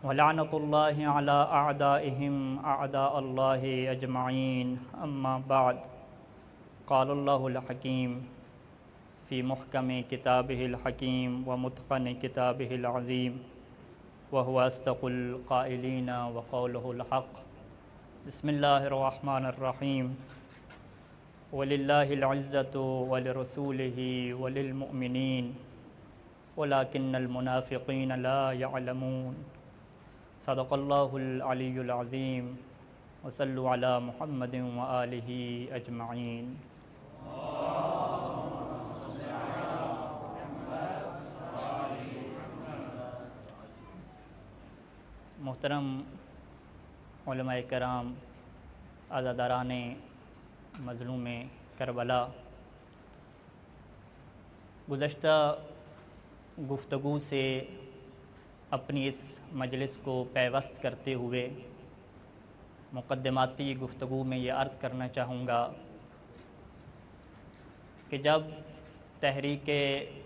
ولعنۃ اللہ علی اعدائہم اعداء اللہ اجمعین اما بعد قال اللہ الحکیم فی محکم کتابہ الحکیم ومتقن کتابہ العظیم وهو اصدق القائلین وقولہ الحق بسم اللہ الرحمن الرحیم وللہ العزۃ ولرسولہ وللمؤمنین ولکن المنافقین لا يعلمون صدق اللہ العلی العظیم وصلوا علی محمد وآلہ اجمعین۔ محترم علماء کرام، عزاداران مظلوم کربلا، گزشتہ گفتگو سے اپنی اس مجلس کو پیوست کرتے ہوئے مقدماتی گفتگو میں یہ عرض کرنا چاہوں گا کہ جب تحریک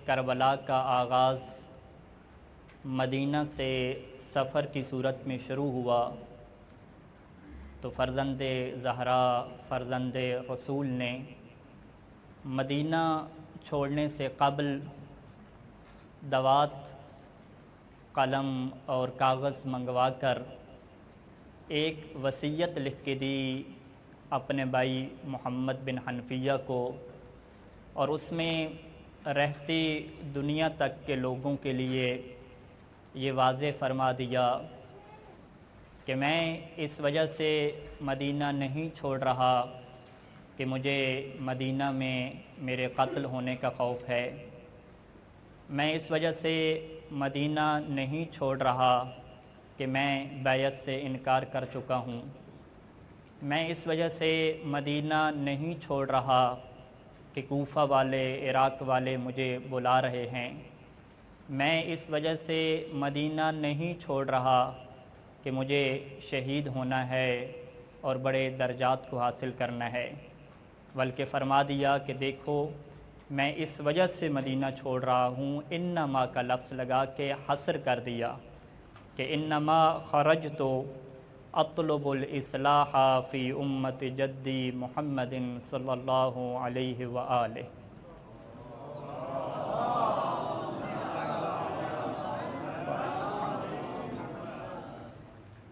کربلا کا آغاز مدینہ سے سفر کی صورت میں شروع ہوا تو فرزند زہرا، فرزند رسول نے مدینہ چھوڑنے سے قبل دوات، قلم اور کاغذ منگوا کر ایک وصیت لکھ کے دی اپنے بھائی محمد بن حنفیہ کو، اور اس میں رہتی دنیا تک کے لوگوں کے لیے یہ واضح فرما دیا کہ میں اس وجہ سے مدینہ نہیں چھوڑ رہا کہ مجھے مدینہ میں میرے قتل ہونے کا خوف ہے، میں اس وجہ سے مدینہ نہیں چھوڑ رہا کہ میں بیعت سے انکار کر چکا ہوں، میں اس وجہ سے مدینہ نہیں چھوڑ رہا کہ کوفہ والے، عراق والے مجھے بلا رہے ہیں، میں اس وجہ سے مدینہ نہیں چھوڑ رہا کہ مجھے شہید ہونا ہے اور بڑے درجات کو حاصل کرنا ہے، بلکہ فرما دیا کہ دیکھو میں اس وجہ سے مدینہ چھوڑ رہا ہوں، انما کا لفظ لگا کے حصر کر دیا کہ انما خرجت اطلب الاصلاح فی امت جدی محمد صلی اللہ علیہ وآلہ۔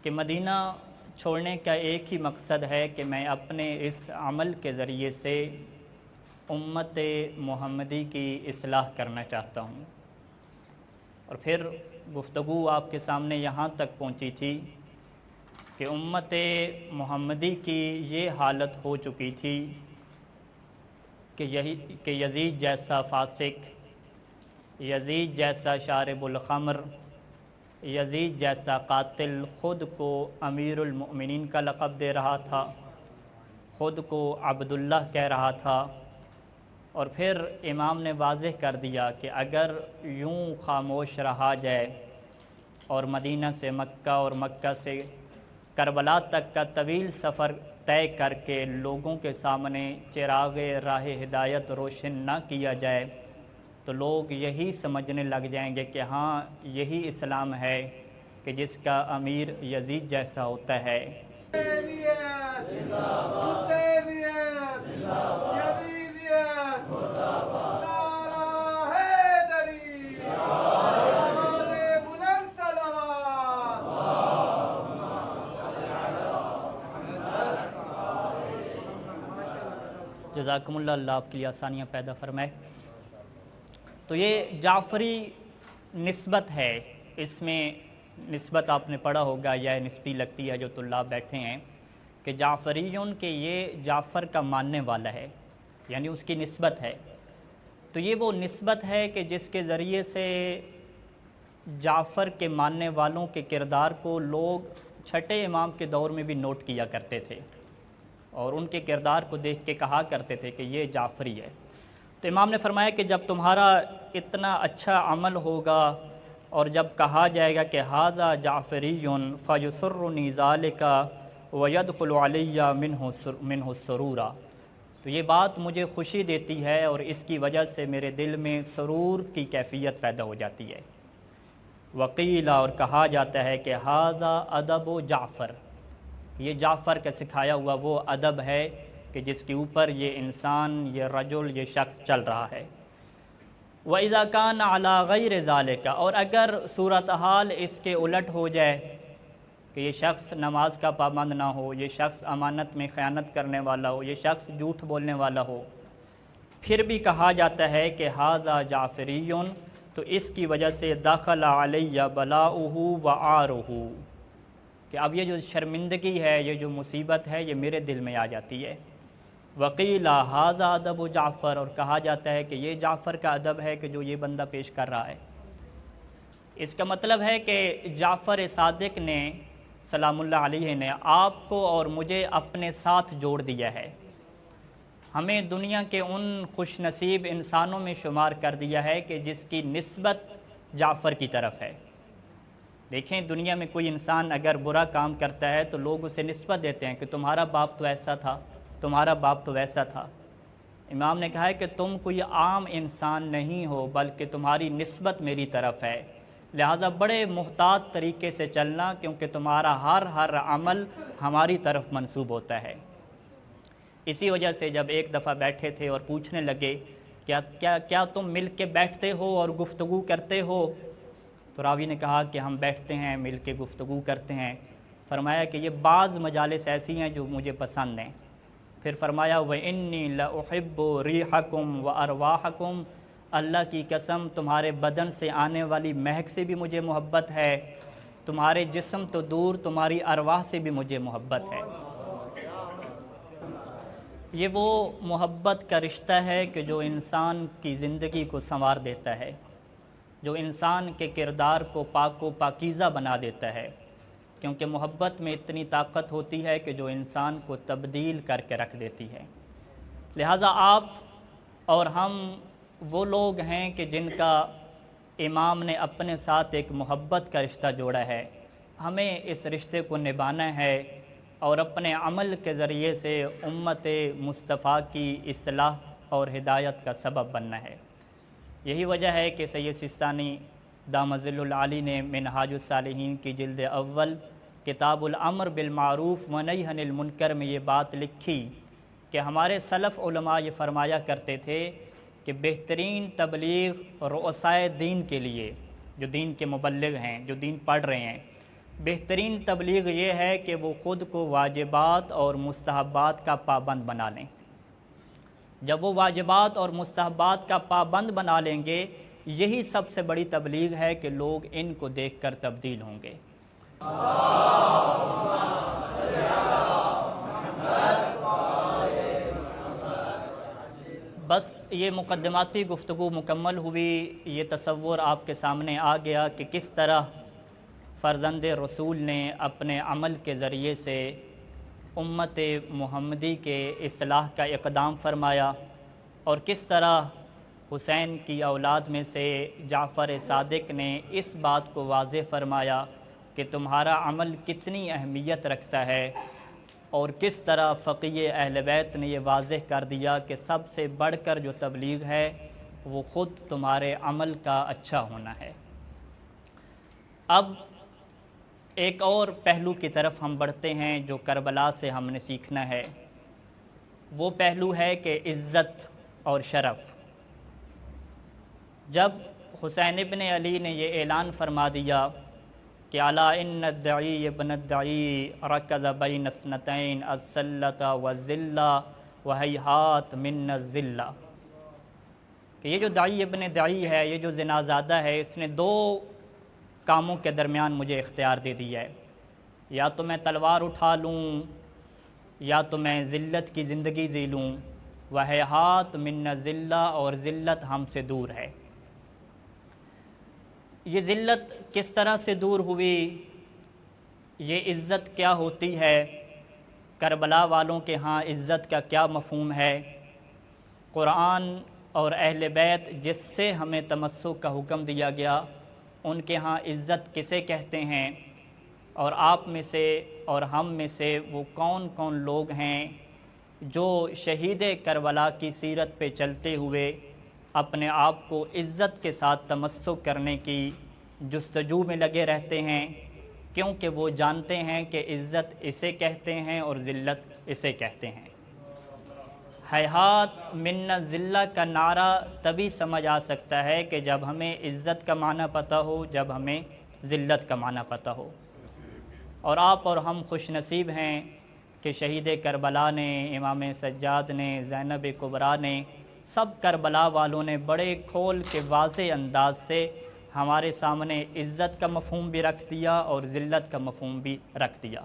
کہ مدینہ چھوڑنے کا ایک ہی مقصد ہے کہ میں اپنے اس عمل کے ذریعے سے امت محمدی کی اصلاح کرنا چاہتا ہوں۔ اور پھر گفتگو آپ کے سامنے یہاں تک پہنچی تھی کہ امت محمدی کی یہ حالت ہو چکی تھی کہ یزید جیسا فاسق، یزید جیسا شارب الخمر، یزید جیسا قاتل خود کو امیر المؤمنین کا لقب دے رہا تھا، خود کو عبداللہ کہہ رہا تھا، اور پھر امام نے واضح کر دیا کہ اگر یوں خاموش رہا جائے اور مدینہ سے مکہ اور مکہ سے کربلا تک کا طویل سفر طے کر کے لوگوں کے سامنے چراغ راہ ہدایت روشن نہ کیا جائے تو لوگ یہی سمجھنے لگ جائیں گے کہ ہاں یہی اسلام ہے کہ جس کا امیر یزید جیسا ہوتا ہے۔ جزاکم اللہ، اللہ آپ کے لیے آسانیاں پیدا فرمائے۔ تو یہ جعفری نسبت ہے، اس میں نسبت آپ نے پڑھا ہوگا یا نسبی لگتی ہے جو طلاب بیٹھے ہیں کہ جعفریون کہ یہ جعفر کا ماننے والا ہے، یعنی اس کی نسبت ہے۔ تو یہ وہ نسبت ہے کہ جس کے ذریعے سے جعفر کے ماننے والوں کے کردار کو لوگ چھٹے امام کے دور میں بھی نوٹ کیا کرتے تھے اور ان کے کردار کو دیکھ کے کہا کرتے تھے کہ یہ جعفری ہے۔ تو امام نے فرمایا کہ جب تمہارا اتنا اچھا عمل ہوگا اور جب کہا جائے گا کہ ھذا جعفری فیسرنی ذالک ویدخل علی منہ السرورا، تو یہ بات مجھے خوشی دیتی ہے اور اس کی وجہ سے میرے دل میں سرور کی کیفیت پیدا ہو جاتی ہے۔ وقیلا اور کہا جاتا ہے کہ ھذا ادب جعفر، یہ جعفر کا سکھایا ہوا وہ ادب ہے کہ جس کے اوپر یہ انسان، یہ رجل، یہ شخص چل رہا ہے۔ وَإِذَا كَانَ عَلَى غَيْرِ ذَلِكَ، اور اگر صورتحال اس کے الٹ ہو جائے کہ یہ شخص نماز کا پابند نہ ہو، یہ شخص امانت میں خیانت کرنے والا ہو، یہ شخص جھوٹ بولنے والا ہو، پھر بھی کہا جاتا ہے کہ ھذا جعفری، تو اس کی وجہ سے دخل علیہ بلاؤہ وعارہ، کہ اب یہ جو شرمندگی ہے، یہ جو مصیبت ہے، یہ میرے دل میں آ جاتی ہے۔ وقیل ھذا ادب جعفر، اور کہا جاتا ہے کہ یہ جعفر کا ادب ہے کہ جو یہ بندہ پیش کر رہا ہے۔ اس کا مطلب ہے کہ جعفر صادق نے سلام اللہ علیہ نے آپ کو اور مجھے اپنے ساتھ جوڑ دیا ہے، ہمیں دنیا کے ان خوش نصیب انسانوں میں شمار کر دیا ہے کہ جس کی نسبت جعفر کی طرف ہے۔ دیکھیں، دنیا میں کوئی انسان اگر برا کام کرتا ہے تو لوگ اسے نسبت دیتے ہیں کہ تمہارا باپ تو ایسا تھا، تمہارا باپ تو ویسا تھا۔ امام نے کہا ہے کہ تم کوئی عام انسان نہیں ہو، بلکہ تمہاری نسبت میری طرف ہے، لہذا بڑے محتاط طریقے سے چلنا، کیونکہ تمہارا ہر عمل ہماری طرف منسوب ہوتا ہے۔ اسی وجہ سے جب ایک دفعہ بیٹھے تھے اور پوچھنے لگے کیا تم مل کے بیٹھتے ہو اور گفتگو کرتے ہو، تو راوی نے کہا کہ ہم بیٹھتے ہیں، مل کے گفتگو کرتے ہیں۔ فرمایا کہ یہ بعض مجالس ایسی ہیں جو مجھے پسند ہیں۔ پھر فرمایا وَإِنِّي لَأُحِبُّ رِيحَكُمْ وَأَرْوَاحَكُمْ، اللہ کی قسم تمہارے بدن سے آنے والی مہک سے بھی مجھے محبت ہے، تمہارے جسم تو دور تمہاری ارواح سے بھی مجھے محبت ہے۔ یہ وہ محبت کا رشتہ ہے کہ جو انسان کی زندگی کو سنوار دیتا ہے، جو انسان کے کردار کو پاک و پاکیزہ بنا دیتا ہے، کیونکہ محبت میں اتنی طاقت ہوتی ہے کہ جو انسان کو تبدیل کر کے رکھ دیتی ہے۔ لہٰذا آپ اور ہم وہ لوگ ہیں کہ جن کا امام نے اپنے ساتھ ایک محبت کا رشتہ جوڑا ہے، ہمیں اس رشتے کو نبھانا ہے اور اپنے عمل کے ذریعے سے امت مصطفیٰ کی اصلاح اور ہدایت کا سبب بننا ہے۔ یہی وجہ ہے کہ سید سستانی دامہ ظل العالی نے منہاج الصالحین کی جلد اول کتاب الامر بالمعروف ونہی عن المنکر میں یہ بات لکھی کہ ہمارے سلف علماء یہ فرمایا کرتے تھے کہ بہترین تبلیغ رؤسائے دین کے لیے، جو دین کے مبلغ ہیں، جو دین پڑھ رہے ہیں، بہترین تبلیغ یہ ہے کہ وہ خود کو واجبات اور مستحبات کا پابند بنا لیں۔ جب وہ واجبات اور مستحبات کا پابند بنا لیں گے، یہی سب سے بڑی تبلیغ ہے کہ لوگ ان کو دیکھ کر تبدیل ہوں گے۔ بس یہ مقدماتی گفتگو مکمل ہوئی، یہ تصور آپ کے سامنے آ گیا کہ کس طرح فرزند رسول نے اپنے عمل کے ذریعے سے امت محمدی کے اصلاح کا اقدام فرمایا، اور کس طرح حسین کی اولاد میں سے جعفر صادق نے اس بات کو واضح فرمایا کہ تمہارا عمل کتنی اہمیت رکھتا ہے، اور کس طرح فقیہ اہل بیت نے یہ واضح کر دیا کہ سب سے بڑھ کر جو تبلیغ ہے وہ خود تمہارے عمل کا اچھا ہونا ہے۔ اب ایک اور پہلو کی طرف ہم بڑھتے ہیں جو کربلا سے ہم نے سیکھنا ہے، وہ پہلو ہے کہ عزت اور شرف۔ جب حسین ابن علی نے یہ اعلان فرما دیا کہ الا ان الدعی ابن الدعی رکض بین اثنتین الذلۃ والذلہ وہیہات من الذلہ، کہ یہ جو داعی ابن داعی ہے، یہ جو زنا زادہ ہے، اس نے دو کاموں کے درمیان مجھے اختیار دے دیا ہے، یا تو میں تلوار اٹھا لوں یا تو میں ذلت کی زندگی جی لوں، وہیہات من الذلہ، اور ذلت ہم سے دور ہے۔ یہ ذلت کس طرح سے دور ہوئی، یہ عزت کیا ہوتی ہے، کربلا والوں کے ہاں عزت کا کیا مفہوم ہے، قرآن اور اہل بیت جس سے ہمیں تمسک کا حکم دیا گیا ان کے ہاں عزت کسے کہتے ہیں، اور آپ میں سے اور ہم میں سے وہ کون کون لوگ ہیں جو شہید کربلا کی سیرت پہ چلتے ہوئے اپنے آپ کو عزت کے ساتھ تمسک کرنے کی جستجو میں لگے رہتے ہیں، کیونکہ وہ جانتے ہیں کہ عزت اسے کہتے ہیں اور ذلت اسے کہتے ہیں۔ ہیہات من الذلہ کا نعرہ تبھی سمجھ آ سکتا ہے کہ جب ہمیں عزت کا معنی پتہ ہو، جب ہمیں ذلت کا معنی پتہ ہو۔ اور آپ اور ہم خوش نصیب ہیں کہ شہید کربلا نے، امام سجاد نے، زینب کبریٰ نے، سب کربلا والوں نے بڑے کھول کے واضح انداز سے ہمارے سامنے عزت کا مفہوم بھی رکھ دیا اور ذلت کا مفہوم بھی رکھ دیا۔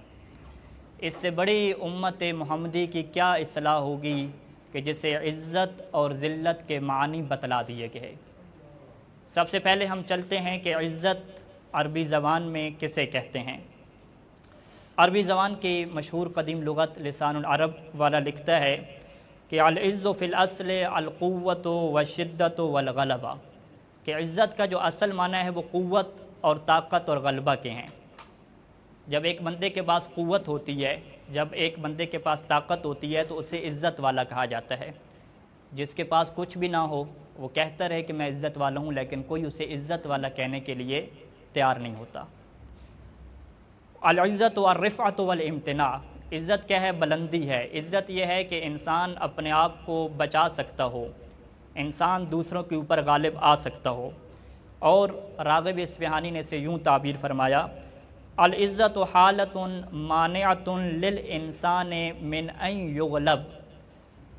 اس سے بڑی امت محمدی کی کیا اصلاح ہوگی کہ جسے عزت اور ذلت کے معنی بتلا دیے گئے۔ سب سے پہلے ہم چلتے ہیں کہ عزت عربی زبان میں کسے کہتے ہیں۔ عربی زبان کی مشہور قدیم لغت لسان العرب والا لکھتا ہے کہ العز فی الاصل القوت والشدت والغلبہ، کہ عزت کا جو اصل معنی ہے وہ قوت اور طاقت اور غلبہ کے ہیں۔ جب ایک بندے کے پاس قوت ہوتی ہے، جب ایک بندے کے پاس طاقت ہوتی ہے تو اسے عزت والا کہا جاتا ہے۔ جس کے پاس کچھ بھی نہ ہو وہ کہتا رہے کہ میں عزت والا ہوں، لیکن کوئی اسے عزت والا کہنے کے لیے تیار نہیں ہوتا۔ العزت والرفعت والامتناع، عزت کیا ہے؟ بلندی ہے۔ عزت یہ ہے کہ انسان اپنے آپ کو بچا سکتا ہو، انسان دوسروں کے اوپر غالب آ سکتا ہو۔ اور راغب اصفہانی نے اسے یوں تعبیر فرمایا، العزت حالت مانعۃ للانسان من ان یغلب،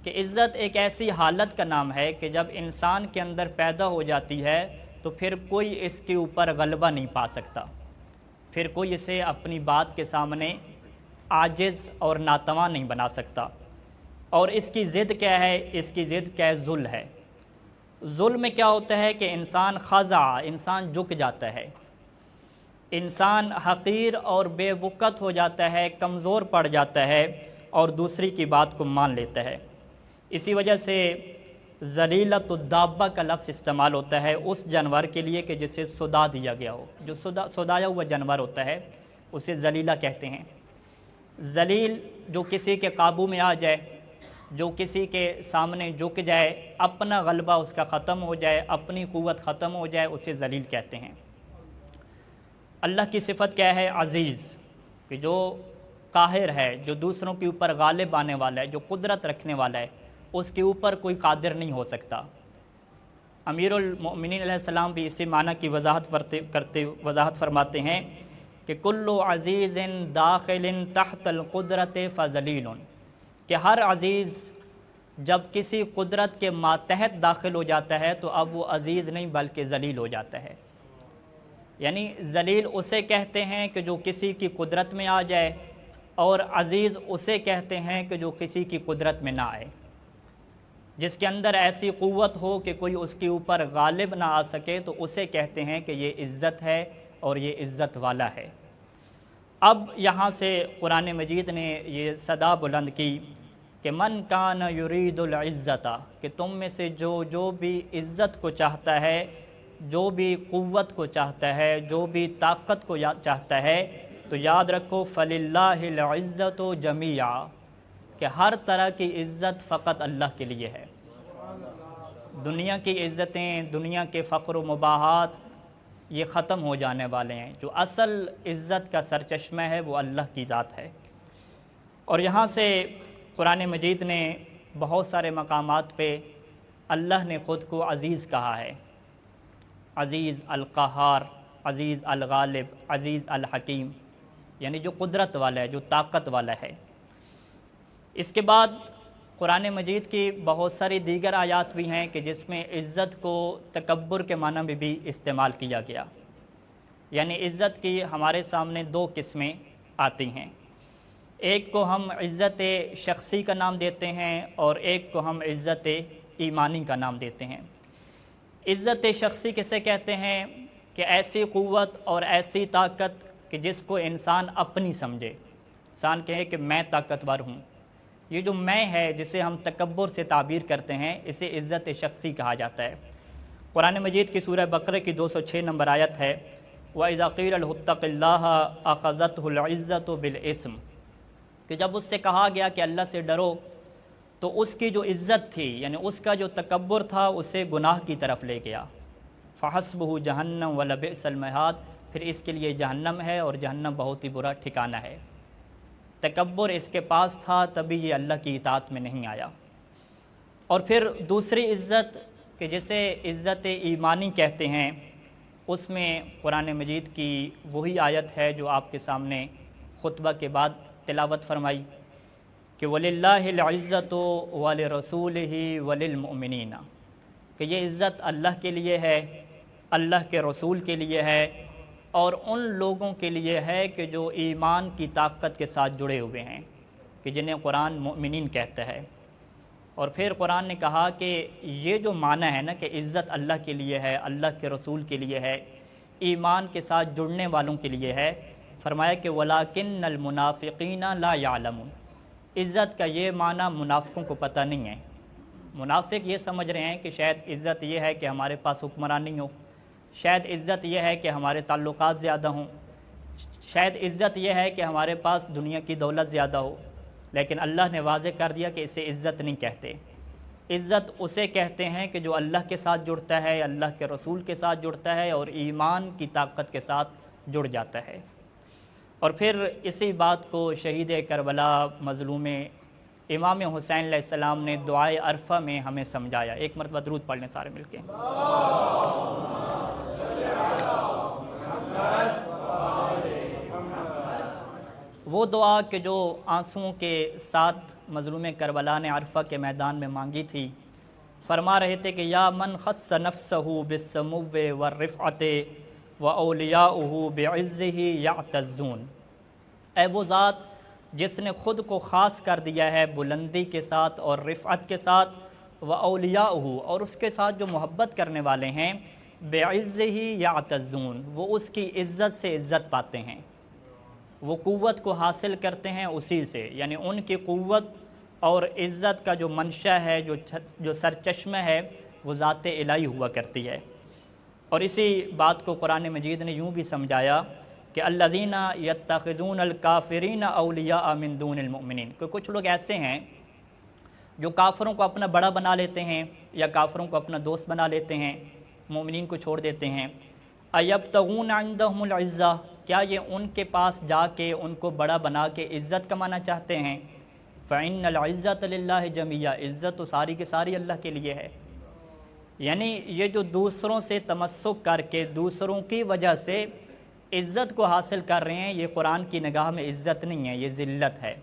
کہ عزت ایک ایسی حالت کا نام ہے کہ جب انسان کے اندر پیدا ہو جاتی ہے تو پھر کوئی اس کے اوپر غلبہ نہیں پا سکتا، پھر کوئی اسے اپنی بات کے سامنے عاجز اور ناتواں نہیں بنا سکتا۔ اور اس کی ضد کیا ہے؟ اس کی ضد کیا ہے؟ ذل ہے۔ ظلم میں کیا ہوتا ہے کہ انسان خضع، انسان جھک جاتا ہے، انسان حقیر اور بے وقت ہو جاتا ہے، کمزور پڑ جاتا ہے اور دوسری کی بات کو مان لیتا ہے۔ اسی وجہ سے ذلیلۃ الدابہ کا لفظ استعمال ہوتا ہے اس جانور کے لیے کہ جسے صدا دیا گیا ہو۔ جو صدایا ہوا جانور ہوتا ہے اسے ذلیلہ کہتے ہیں۔ ذلیل جو کسی کے قابو میں آ جائے، جو کسی کے سامنے جھک جائے، اپنا غلبہ اس کا ختم ہو جائے، اپنی قوت ختم ہو جائے، اسے ذلیل کہتے ہیں۔ اللہ کی صفت کیا ہے؟ عزیز، کہ جو قاہر ہے، جو دوسروں کے اوپر غالب آنے والا ہے، جو قدرت رکھنے والا ہے، اس کے اوپر کوئی قادر نہیں ہو سکتا۔ امیر المؤمنین علیہ السلام بھی اسی معنی کی وضاحت فرماتے ہیں کہ کل عزیز داخل تحت القدرت فذلیل، کہ ہر عزیز جب کسی قدرت کے ماتحت داخل ہو جاتا ہے تو اب وہ عزیز نہیں بلکہ ذلیل ہو جاتا ہے۔ یعنی ذلیل اسے کہتے ہیں کہ جو کسی کی قدرت میں آ جائے، اور عزیز اسے کہتے ہیں کہ جو کسی کی قدرت میں نہ آئے، جس کے اندر ایسی قوت ہو کہ کوئی اس کے اوپر غالب نہ آ سکے تو اسے کہتے ہیں کہ یہ عزت ہے اور یہ عزت والا ہے۔ اب یہاں سے قرآن مجید نے یہ صدا بلند کی کہ من کان یرید العزت، کہ تم میں سے جو بھی عزت کو چاہتا ہے، جو بھی قوت کو چاہتا ہے، جو بھی طاقت کو چاہتا ہے، تو یاد رکھو فللہ العزت جمیعا، کہ ہر طرح کی عزت فقط اللہ کے لیے ہے۔ دنیا کی عزتیں، دنیا کے فخر و مباحات یہ ختم ہو جانے والے ہیں، جو اصل عزت کا سرچشمہ ہے وہ اللہ کی ذات ہے۔ اور یہاں سے قرآن مجید نے بہت سارے مقامات پہ اللہ نے خود کو عزیز کہا ہے، عزیز القہار، عزیز الغالب، عزیز الحکیم، یعنی جو قدرت والا ہے، جو طاقت والا ہے۔ اس کے بعد قرآن مجید کی بہت ساری دیگر آیات بھی ہیں کہ جس میں عزت کو تکبر کے معنی میں بھی استعمال کیا گیا، یعنی عزت کی ہمارے سامنے دو قسمیں آتی ہیں، ایک کو ہم عزت شخصی کا نام دیتے ہیں اور ایک کو ہم عزت ایمانی کا نام دیتے ہیں۔ عزت شخصی کسے کہتے ہیں؟ کہ ایسی قوت اور ایسی طاقت کہ جس کو انسان اپنی سمجھے، انسان کہے کہ میں طاقتور ہوں۔ یہ جو میں ہے جسے ہم تکبر سے تعبیر کرتے ہیں، اسے عزت شخصی کہا جاتا ہے۔ قرآن مجید کی سورہ بقرہ کی 206 نمبر آیت ہے وَإِذَا قِيلَ لَهُ اتَّقِ اللَّهَ أَخَذَتْهُ الْعِزَّةُ بِالْإِثْمِ، کہ جب اس سے کہا گیا کہ اللہ سے ڈرو تو اس کی جو عزت تھی، یعنی اس کا جو تکبر تھا، اسے گناہ کی طرف لے گیا۔ فحسبہ جہنم ولبئس المہاد، پھر اس کے لیے جہنم ہے اور جہنم بہت ہی برا ٹھکانہ ہے۔ تکبر اس کے پاس تھا، تبھی یہ اللہ کی اطاعت میں نہیں آیا۔ اور پھر دوسری عزت کہ جسے عزت ایمانی کہتے ہیں، اس میں قرآن مجید کی وہی آیت ہے جو آپ کے سامنے خطبہ کے بعد تلاوت فرمائی کہ وَلِلَّهِ الْعِزَّةُ وَلِرَسُولِهِ وَلِلْمُؤْمِنِينَ، کہ یہ عزت اللہ کے لیے ہے، اللہ کے رسول کے لیے ہے، اور ان لوگوں کے لیے ہے کہ جو ایمان کی طاقت کے ساتھ جڑے ہوئے ہیں، کہ جنہیں قرآن مؤمنین کہتا ہے۔ اور پھر قرآن نے کہا کہ یہ جو معنی ہے نا کہ عزت اللہ کے لیے ہے، اللہ کے رسول کے لیے ہے، ایمان کے ساتھ جڑنے والوں کے لیے ہے، فرمایا کہ وَلَٰكِنَّ الْمُنَافِقِينَ لَا يَعْلَمُونَ، عزت کا یہ معنی منافقوں کو پتہ نہیں ہے۔ منافق یہ سمجھ رہے ہیں کہ شاید عزت یہ ہے کہ ہمارے پاس حکمرانی ہو، شاید عزت یہ ہے کہ ہمارے تعلقات زیادہ ہوں، شاید عزت یہ ہے کہ ہمارے پاس دنیا کی دولت زیادہ ہو، لیکن اللہ نے واضح کر دیا کہ اسے عزت نہیں کہتے۔ عزت اسے کہتے ہیں کہ جو اللہ کے ساتھ جڑتا ہے، اللہ کے رسول کے ساتھ جڑتا ہے اور ایمان کی طاقت کے ساتھ جڑ جاتا ہے۔ اور پھر اسی بات کو شہید کربلا مظلوم امام حسین علیہ السلام نے دعائے عرفہ میں ہمیں سمجھایا۔ ایک مرتبہ درود پڑھ لیں سارے مل کے۔ وہ دعا کہ جو آنسوؤں کے ساتھ مظلوم کربلا نے عرفہ کے میدان میں مانگی تھی، فرما رہے تھے کہ یا من خص نفسہ بالسمو والرفعت واولیاؤہ بعزہ یعتزون، اے وہ ذات جس نے خود کو خاص کر دیا ہے بلندی کے ساتھ اور رفعت کے ساتھ، واولیاؤہ اور اس کے ساتھ جو محبت کرنے والے ہیں، بعزہ یعتزون وہ اس کی عزت سے عزت پاتے ہیں، وہ قوت کو حاصل کرتے ہیں اسی سے، یعنی ان کی قوت اور عزت کا جو منشا ہے، جو سرچشمہ ہے، وہ ذات الہی ہوا کرتی ہے۔ اور اسی بات کو قرآن مجید نے یوں بھی سمجھایا کہ الذین یتخذون الکافرین اولیاء من دون المؤمنین، کہ کچھ لوگ ایسے ہیں جو کافروں کو اپنا بڑا بنا لیتے ہیں یا کافروں کو اپنا دوست بنا لیتے ہیں، مومنین کو چھوڑ دیتے ہیں۔ ایبتغون عندہم العزہ، کیا یہ ان کے پاس جا کے ان کو بڑا بنا کے عزت کمانا چاہتے ہیں؟ فإن العزۃ للہ جمیعا، عزت تو ساری کی ساری اللہ کے لیے ہے۔ یعنی یہ جو دوسروں سے تمسک کر کے دوسروں کی وجہ سے عزت کو حاصل کر رہے ہیں، یہ قرآن کی نگاہ میں عزت نہیں ہے، یہ ذلت ہے،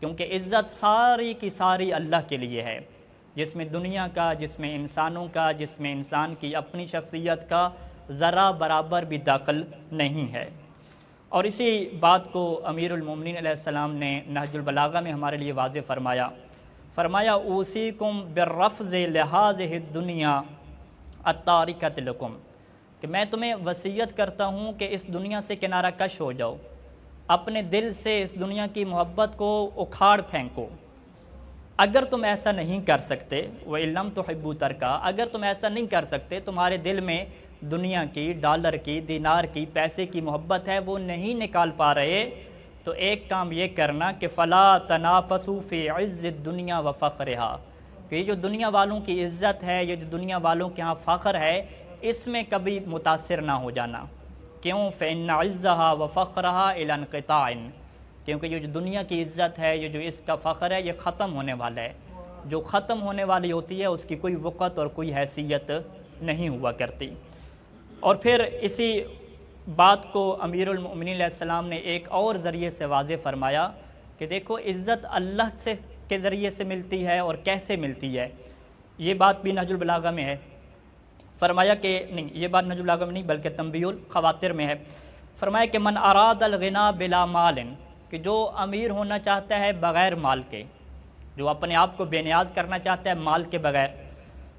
کیونکہ عزت ساری کی ساری اللہ کے لیے ہے، جس میں دنیا کا، جس میں انسانوں کا، جس میں انسان کی اپنی شخصیت کا ذرا برابر بھی دخل نہیں ہے۔ اور اسی بات کو امیر المومنین علیہ السلام نے نہج البلاغہ میں ہمارے لیے واضح فرمایا اوصیکم بالرفض لہذہ الدنیا التارکۃ لکم، کہ میں تمہیں وصیت کرتا ہوں کہ اس دنیا سے کنارہ کش ہو جاؤ، اپنے دل سے اس دنیا کی محبت کو اکھاڑ پھینکو۔ اگر تم ایسا نہیں کر سکتے، وَإِن لَّمْ تُحِبُّوا تَرْكَهَا، اگر تم ایسا نہیں کر سکتے، تمہارے دل میں دنیا کی، ڈالر کی، دینار کی، پیسے کی محبت ہے، وہ نہیں نکال پا رہے، تو ایک کام یہ کرنا کہ فَلَا تَنَافَسُوا فِي عِزِّ الدُّنْيَا وَفَخْرِهَا، کہ یہ جو دنیا والوں کی عزت ہے، یہ جو دنیا والوں کے ہاں فخر ہے، اس میں کبھی متاثر نہ ہو جانا۔ کیوں؟ فَإِنَّ عِزَّهَا وَفَخْرَهَا إِلَى انْقِطَاعٍ، کیونکہ یہ جو دنیا کی عزت ہے، یہ جو اس کا فخر ہے، یہ ختم ہونے والا ہے، جو ختم ہونے والی ہوتی ہے اس کی کوئی وقت اور کوئی حیثیت نہیں ہوا کرتی۔ اور پھر اسی بات کو امیر المؤمنین علیہ السلام نے ایک اور ذریعے سے واضح فرمایا کہ دیکھو عزت اللہ کے ذریعے سے ملتی ہے اور کیسے ملتی ہے۔ یہ بات بھی نہج البلاغہ میں ہے، فرمایا کہ نہیں، یہ بات نہج البلاغہ میں نہیں بلکہ تنبیہ الخواطر میں ہے، فرمایا کہ من اراد الغنا بلا مال، کہ جو امیر ہونا چاہتا ہے بغیر مال کے، جو اپنے آپ کو بے نیاز کرنا چاہتا ہے مال کے بغیر،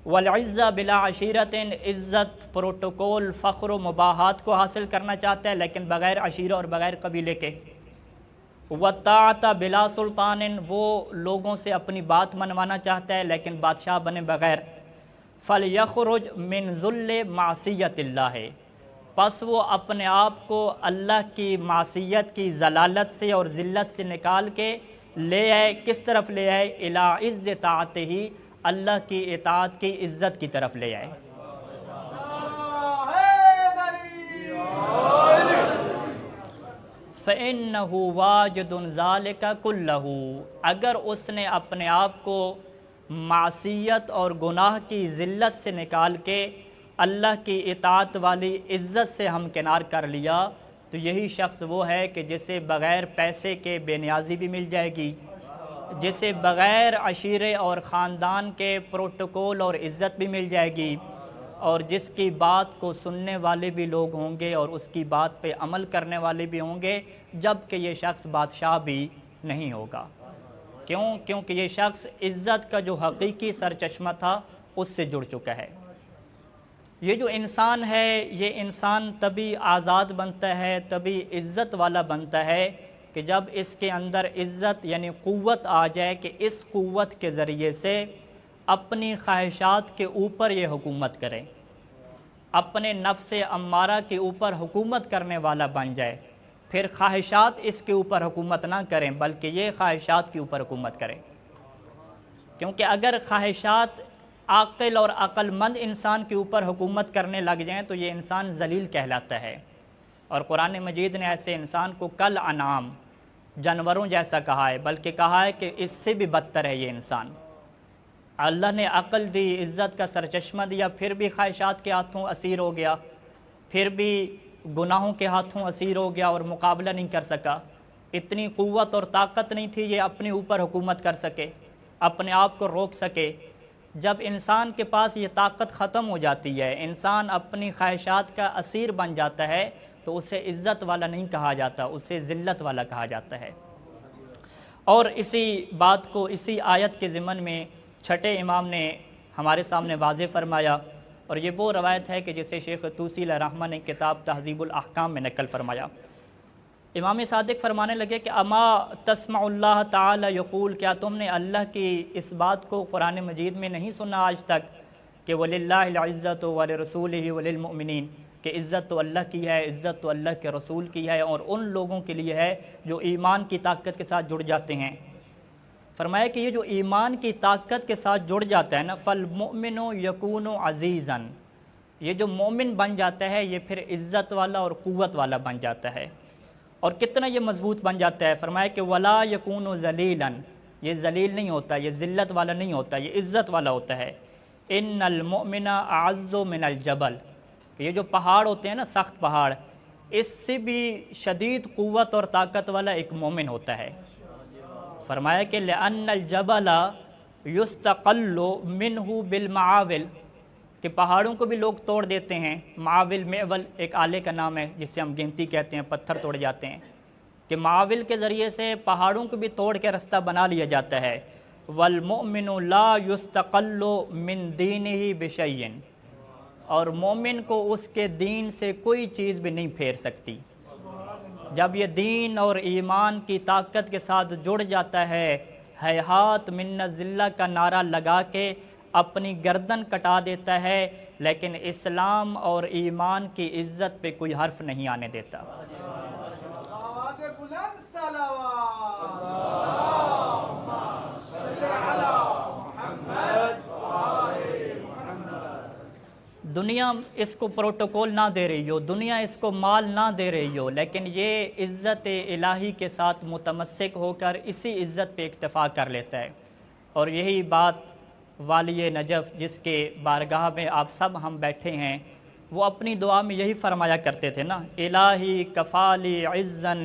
والعزہ بلا عشیرت، عزت، پروٹوکول، فخر و مباحات کو حاصل کرنا چاہتا ہے لیکن بغیر عشیرہ اور بغیر قبیلے کے، والطاعت بلا سلطان، وہ لوگوں سے اپنی بات منوانا چاہتا ہے لیکن بادشاہ بنے بغیر، فَلْيَخْرُجْ مِنْ ذُلِّ مَعْصِيَّةِ اللَّهِ، پس وہ اپنے آپ کو اللہ کی معصیت کی ذلالت سے اور ذلت سے نکال کے لے آئے، کس طرف لے آئے؟ اِلَىٰ عِزِّ طاعتہ، اللہ کی اطاعت کی عزت کی طرف لے آئے۔ فَإِنَّهُ وَاجِدٌ ذَلِكَ كُلَّهُ، اگر اس نے اپنے آپ کو معصیت اور گناہ کی ذلت سے نکال کے اللہ کی اطاعت والی عزت سے ہمکنار کر لیا، تو یہی شخص وہ ہے کہ جسے بغیر پیسے کے بے نیازی بھی مل جائے گی، جسے بغیر عشیرے اور خاندان کے پروٹوکول اور عزت بھی مل جائے گی، اور جس کی بات کو سننے والے بھی لوگ ہوں گے اور اس کی بات پہ عمل کرنے والے بھی ہوں گے، جبکہ یہ شخص بادشاہ بھی نہیں ہوگا۔ کیونکہ یہ شخص عزت کا جو حقیقی سرچشمہ تھا اس سے جڑ چکا ہے۔ یہ جو انسان ہے، یہ انسان تبھی آزاد بنتا ہے، تبھی عزت والا بنتا ہے کہ جب اس کے اندر عزت یعنی قوت آ جائے کہ اس قوت کے ذریعے سے اپنی خواہشات کے اوپر یہ حکومت کرے، اپنے نفس امارہ کے اوپر حکومت کرنے والا بن جائے، پھر خواہشات اس کے اوپر حکومت نہ کریں بلکہ یہ خواہشات کے اوپر حکومت کریں۔ کیونکہ اگر خواہشات عاقل اور عقل مند انسان کے اوپر حکومت کرنے لگ جائیں تو یہ انسان ذلیل کہلاتا ہے، اور قرآن مجید نے ایسے انسان کو کل انعام، جانوروں جیسا کہا ہے، بلکہ کہا ہے کہ اس سے بھی بدتر ہے یہ انسان۔ اللہ نے عقل دی، عزت کا سرچشمہ دیا، پھر بھی خواہشات کے ہاتھوں اسیر ہو گیا، پھر بھی گناہوں کے ہاتھوں اسیر ہو گیا اور مقابلہ نہیں کر سکا۔ اتنی قوت اور طاقت نہیں تھی یہ اپنے اوپر حکومت کر سکے، اپنے آپ کو روک سکے۔ جب انسان کے پاس یہ طاقت ختم ہو جاتی ہے، انسان اپنی خواہشات کا اسیر بن جاتا ہے، تو اسے عزت والا نہیں کہا جاتا، اسے ذلت والا کہا جاتا ہے۔ اور اسی بات کو اسی آیت کے ضمن میں چھٹے امام نے ہمارے سامنے واضح فرمایا، اور یہ وہ روایت ہے کہ جسے شیخ طوسی علیہ الرحمہ نے کتاب تہذیب الاحکام میں نقل فرمایا۔ امام صادق فرمانے لگے کہ اما تسمع اللہ تعالی یقول، کیا تم نے اللہ کی اس بات کو قرآن مجید میں نہیں سنا آج تک کہ وَلِلَّهِ الْعِزَّةُ وَلِرَسُولِهِ وَلِلْمُؤْمِنِينَ، کہ عزت تو اللہ کی ہے، عزت تو اللہ کے رسول کی ہے اور ان لوگوں کے لیے ہے جو ایمان کی طاقت کے ساتھ جڑ جاتے ہیں۔ فرمایا کہ یہ جو ایمان کی طاقت کے ساتھ جڑ جاتا ہے نا، فَالْمُؤْمِنُ يَكُونُ عَزِيزًا، یہ جو مومن بن جاتا ہے یہ پھر عزت والا اور قوت والا بن جاتا ہے۔ اور کتنا یہ مضبوط بن جاتا ہے، فرمایا کہ وَلَا يَكُونُ ذَلِيلًا، یہ ذلیل نہیں ہوتا، یہ ذلت والا نہیں ہوتا، یہ عزت والا ہوتا ہے۔ إِنَّ الْمُؤْمِنَ أَعَزُّ مِنَ الْجَبَلِ، یہ جو پہاڑ ہوتے ہیں نا، سخت پہاڑ، اس سے بھی شدید قوت اور طاقت والا ایک مومن ہوتا ہے۔ فرمایا کہ لِأَنَّ الْجَبَلَ يُسْتَقَلُّ مِنْهُ بِالْمَعَاوِلِ، کہ پہاڑوں کو بھی لوگ توڑ دیتے ہیں۔ معاول، معول ایک آلے کا نام ہے جس سے ہم گنتی کہتے ہیں، پتھر توڑ جاتے ہیں، کہ معاول کے ذریعے سے پہاڑوں کو بھی توڑ کے رستہ بنا لیا جاتا ہے۔ وَالْمُؤْمِنُ لَا يُسْتَقَلُّ مِنْ دِينِهِ بِشَيْءٍ، اور مومن کو اس کے دین سے کوئی چیز بھی نہیں پھیر سکتی۔ جب یہ دین اور ایمان کی طاقت کے ساتھ جڑ جاتا ہے، ہیہات من الذلہ کا نعرہ لگا کے اپنی گردن کٹا دیتا ہے، لیکن اسلام اور ایمان کی عزت پہ کوئی حرف نہیں آنے دیتا۔ دنیا اس کو پروٹوکول نہ دے رہی ہو، دنیا اس کو مال نہ دے رہی ہو، لیکن یہ عزت الہی کے ساتھ متمسک ہو کر اسی عزت پہ اکتفا کر لیتا ہے۔ اور یہی بات والی نجف جس کے بارگاہ میں آپ سب ہم بیٹھے ہیں، وہ اپنی دعا میں یہی فرمایا کرتے تھے نا، الہی کفالی عزن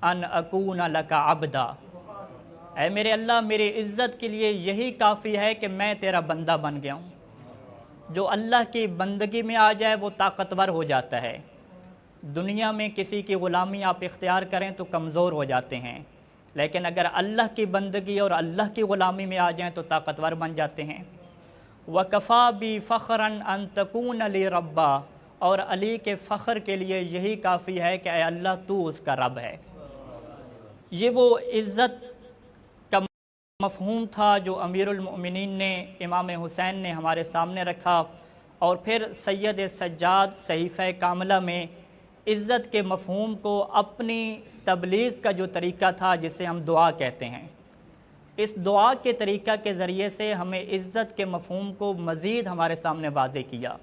ان اکون لک عبدا، اے میرے اللہ میری عزت کے لیے یہی کافی ہے کہ میں تیرا بندہ بن گیا ہوں۔ جو اللہ کی بندگی میں آ جائے وہ طاقتور ہو جاتا ہے۔ دنیا میں کسی کی غلامی آپ اختیار کریں تو کمزور ہو جاتے ہیں، لیکن اگر اللہ کی بندگی اور اللہ کی غلامی میں آ جائیں تو طاقتور بن جاتے ہیں۔ وَكَفَى بِي فَخْرًا أَن تَكُونَ لِي رَبًّا، اور علی کے فخر کے لیے یہی کافی ہے کہ اے اللہ تو اس کا رب ہے۔ یہ وہ عزت کا مفہوم تھا جو امیر المؤمنین نے، امام حسین نے ہمارے سامنے رکھا، اور پھر سید سجاد صحیفہ کاملہ میں عزت کے مفہوم کو اپنی تبلیغ کا جو طریقہ تھا جسے ہم دعا کہتے ہیں، اس دعا کے طریقہ کے ذریعے سے ہمیں عزت کے مفہوم کو مزید ہمارے سامنے واضح کیا۔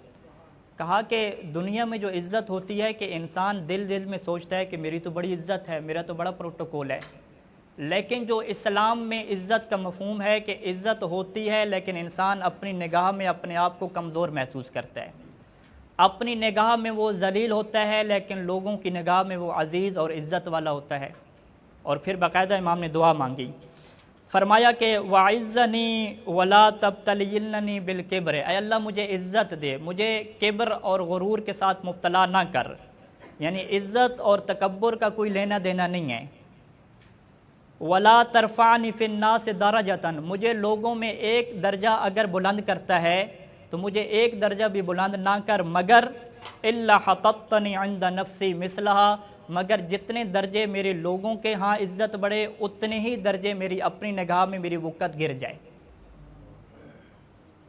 کہا کہ دنیا میں جو عزت ہوتی ہے کہ انسان دل دل میں سوچتا ہے کہ میری تو بڑی عزت ہے، میرا تو بڑا پروٹوکول ہے، لیکن جو اسلام میں عزت کا مفہوم ہے کہ عزت ہوتی ہے لیکن انسان اپنی نگاہ میں اپنے آپ کو کمزور محسوس کرتا ہے، اپنی نگاہ میں وہ ذلیل ہوتا ہے لیکن لوگوں کی نگاہ میں وہ عزیز اور عزت والا ہوتا ہے۔ اور پھر باقاعدہ امام نے دعا مانگی، فرمایا کہ وَعِزَّنِي وَلَا تَبْتَلِينَّنِي بِالْكِبْرِ، اے اللہ مجھے عزت دے، مجھے کبر اور غرور کے ساتھ مبتلا نہ کر، یعنی عزت اور تکبر کا کوئی لینا دینا نہیں ہے۔ وَلَا تَرْفَعْنِي فِي النَّاسِ دَرَجَةً، مجھے لوگوں میں ایک درجہ اگر بلند کرتا ہے تو مجھے ایک درجہ بھی بلند نہ کر، مگر إِلَّا حَطَطْتَنِي عِنْدَ نَفْسِي مِثْلَهَا، مگر جتنے درجے میرے لوگوں کے ہاں عزت بڑھے اتنے ہی درجے میری اپنی نگاہ میں میری وقت گر جائے۔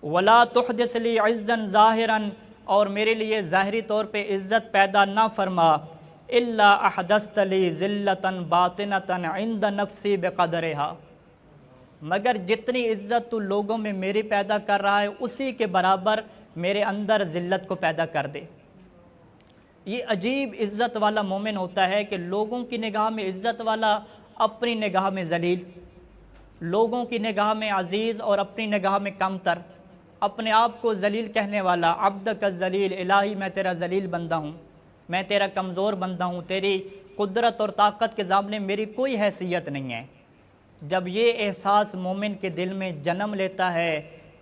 وَلَا تُحْدِثْ لِي عِزًّا ظَاهِرًا، اور میرے لیے ظاہری طور پہ عزت پیدا نہ فرما، إِلَّا أَحْدَثْتَ لِي ذِلَّةً بَاطِنَةً عِنْدَ نَفْسِي بِقَدْرِهَا، مگر جتنی عزت تو لوگوں میں میری پیدا کر رہا ہے اسی کے برابر میرے اندر ذلت کو پیدا کر دے۔ یہ عجیب عزت والا مومن ہوتا ہے کہ لوگوں کی نگاہ میں عزت والا، اپنی نگاہ میں ذلیل، لوگوں کی نگاہ میں عزیز اور اپنی نگاہ میں کم تر، اپنے آپ کو ذلیل کہنے والا، عبدک الذلیل، الہی میں تیرا ذلیل بندہ ہوں، میں تیرا کمزور بندہ ہوں، تیری قدرت اور طاقت کے سامنے میری کوئی حیثیت نہیں ہے۔ جب یہ احساس مومن کے دل میں جنم لیتا ہے،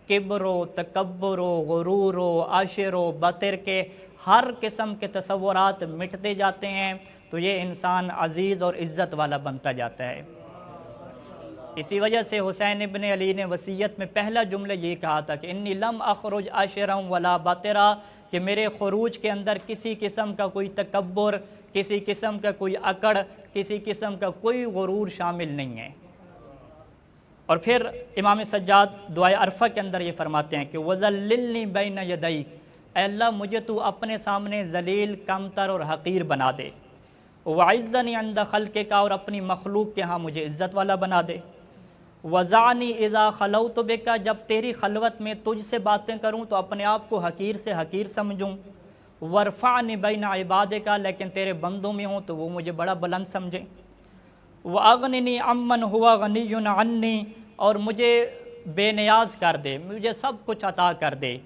کبر و تکبر و غرور و عشر و بطر کے ہر قسم کے تصورات مٹتے جاتے ہیں تو یہ انسان عزیز اور عزت والا بنتا جاتا ہے۔ اسی وجہ سے حسین ابن علی نے وصیت میں پہلا جملہ یہ کہا تھا کہ انی لم اخرج عشرا ولا بطرا، کہ میرے خروج کے اندر کسی قسم کا کوئی تکبر، کسی قسم کا کوئی اکڑ، کسی قسم کا کوئی غرور شامل نہیں ہے۔ اور پھر امام سجاد دعائے عرفہ کے اندر یہ فرماتے ہیں کہ وَذَلِّلْنِي بَيْنَ يَدَيْكَ، اے اللہ مجھے تو اپنے سامنے ذلیل، کمتر اور حقیر بنا دے، وَعِزَّنِي عِنْدَ خَلْقِكَ، اور اپنی مخلوق کے ہاں مجھے عزت والا بنا دے، وَزَعْنِي إِذَا خَلَوْتُ بِكَ، جب تیری خلوت میں تجھ سے باتیں کروں تو اپنے آپ کو حقیر سے حقیر سمجھوں، وَارْفَعْنِي بَيْنَ عِبَادِكَ، لیکن تیرے بندوں میں ہوں تو وہ مجھے بڑا بلند سمجھیں، وَأَغْنِنِي عَمَّنْ هُوَ غَنِيٌّ عَنِّي، اور مجھے بے نیاز کر دے، مجھے سب کچھ عطا کر دے،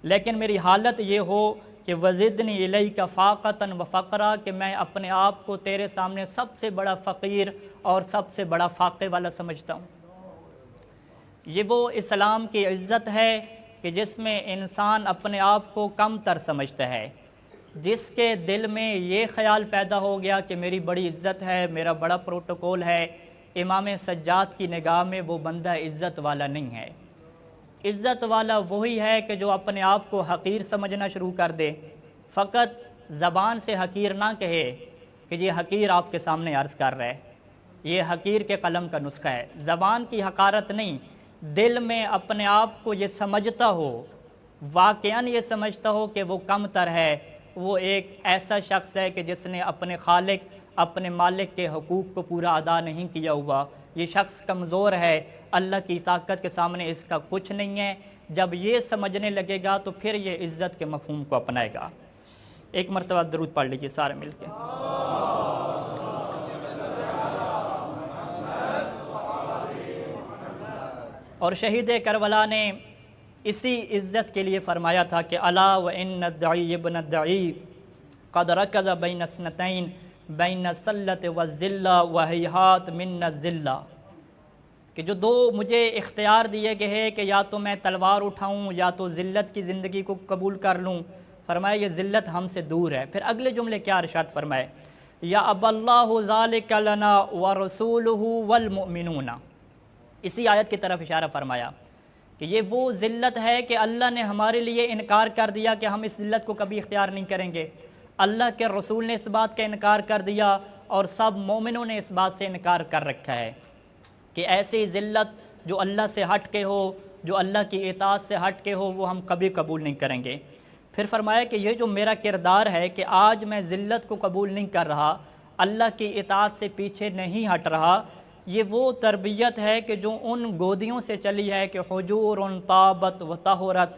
لیکن میری حالت یہ ہو کہ وَزِدْنِي إِلَيْكَ فَاقَةً وَفَقْرًا، کہ میں اپنے آپ کو تیرے سامنے سب سے بڑا فقیر اور سب سے بڑا فاقے والا سمجھتا ہوں۔ یہ وہ اسلام کی عزت ہے کہ جس میں انسان اپنے آپ کو کم تر سمجھتا ہے، جس کے دل میں یہ خیال پیدا ہو گیا کہ میری بڑی عزت ہے، میرا بڑا پروٹوکول ہے۔ امام سجاد کی نگاہ میں وہ بندہ عزت والا نہیں ہے۔ عزت والا وہی ہے کہ جو اپنے آپ کو حقیر سمجھنا شروع کر دے، فقط زبان سے حقیر نہ کہے کہ یہ حقیر آپ کے سامنے عرض کر رہا ہے، یہ حقیر کے قلم کا نسخہ ہے، زبان کی حقارت نہیں، دل میں اپنے آپ کو یہ سمجھتا ہو، واقعاً یہ سمجھتا ہو کہ وہ کم تر ہے، وہ ایک ایسا شخص ہے کہ جس نے اپنے خالق، اپنے مالک کے حقوق کو پورا ادا نہیں کیا ہوا، یہ شخص کمزور ہے، اللہ کی طاقت کے سامنے اس کا کچھ نہیں ہے۔ جب یہ سمجھنے لگے گا تو پھر یہ عزت کے مفہوم کو اپنائے گا۔ ایک مرتبہ درود پڑھ لیجیے سارے مل کے۔ اور شہید کربلا نے اسی عزت کے لیے فرمایا تھا کہ الا وان الدعی ابن الدعی قد رکض بین اثنتین بین السلۃ والذلہ وہیہات من الذلہ، کہ جو دو مجھے اختیار دیے گئے ہیں کہ یا تو میں تلوار اٹھاؤں یا تو ذلت کی زندگی کو قبول کر لوں، فرمایا یہ ذلت ہم سے دور ہے۔ پھر اگلے جملے کیا ارشاد فرمائے، یا اب اللہ ذالک لنا ورسولہ والمؤمنون، اسی آیت کی طرف اشارہ فرمایا کہ یہ وہ ذلت ہے کہ اللہ نے ہمارے لیے انکار کر دیا کہ ہم اس ذلت کو کبھی اختیار نہیں کریں گے، اللہ کے رسول نے اس بات کا انکار کر دیا اور سب مومنوں نے اس بات سے انکار کر رکھا ہے کہ ایسی ذلت جو اللہ سے ہٹ کے ہو، جو اللہ کی اطاعت سے ہٹ کے ہو، وہ ہم کبھی قبول نہیں کریں گے۔ پھر فرمایا کہ یہ جو میرا کردار ہے کہ آج میں ذلت کو قبول نہیں کر رہا، اللہ کی اطاعت سے پیچھے نہیں ہٹ رہا، یہ وہ تربیت ہے کہ جو ان گودیوں سے چلی ہے کہ حجور طابت و طہرت،